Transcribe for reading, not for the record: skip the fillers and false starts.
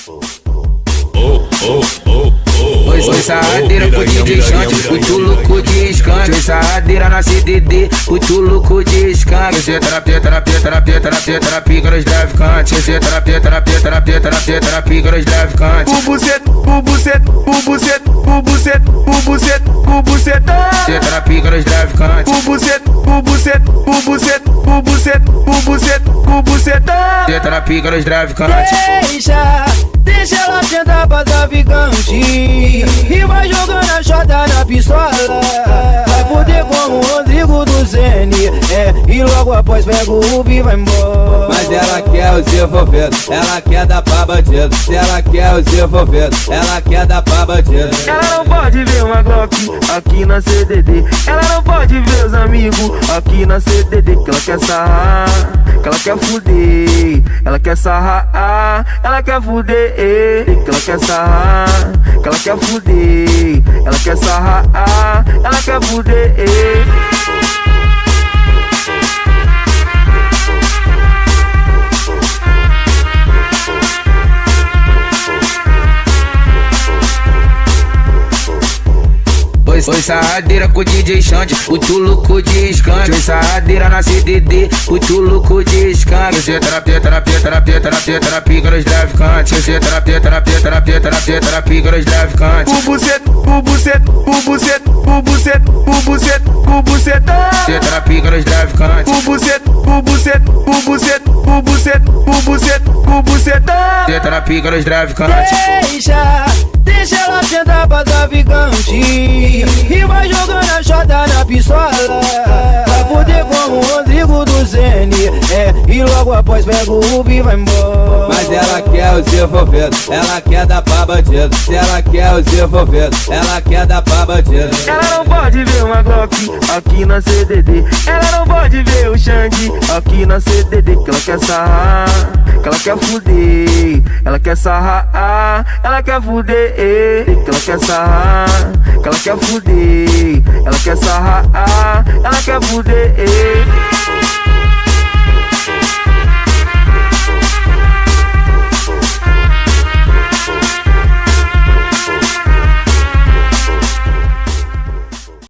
Oi, sarradeira com DJ Xande, muito louco de escanque. Oi, sarradeira na CDD, muito louco de escanque. Esse é terapia na pica dos traficantes. Esse é terapia na pica dos traficantes. O buceta. Esse é terapia dos traficantes. O buceta. Esse é terapia dos traficantes. Deixa ela sentar pra traficante e vai jogando a chota na pistola. Vai foder como o Rodrigo do Zene, e logo após pega o Rubi e vai embora. Mas ela quer o desenvolvido, ela quer dar pra bandido. Se ela quer o desenvolvido, ela quer dar pra bandido. Ela não pode ver uma Glock aqui na CDD. Ela não pode ver os amigos aqui na CDD. Que ela quer sarrar, que ela quer fuder. Ela quer sarrar, ela quer fuder. Que ela quer sarrar, que ela quer fuder. Ela quer sarrar, ela quer fuder. Oi, sarradeira com DJ Xande, muito louco de escanque. Oi, sarradeira na CDD, muito louco de escanque. Esse é terapia na pica dos traficantes. Esse é terapia na pica dos traficantes. O buceta. Esse é terapia dos traficantes. O buceta. Esse é terapia dos traficantes. Deixa ela sentar pra traficante e vai jogando a chota na pistola. Vai foder como o Rodrigo do Zene, e logo após pega o Rubi e vai embora. Mas ela quer o desenvolvido, ela quer dar pra bandido. Se ela quer o desenvolvido, ela quer dar pra bandido. Ela não pode ver uma Glock aqui na CDD. Ela não pode ver o Xande aqui na CDD. Que ela quer sarrar, que ela quer fuder. Ela quer sarrar, ela quer fuder. Que ela quer sarrar, que ela quer fuder. Ela quer sarrar, ela quer fuder.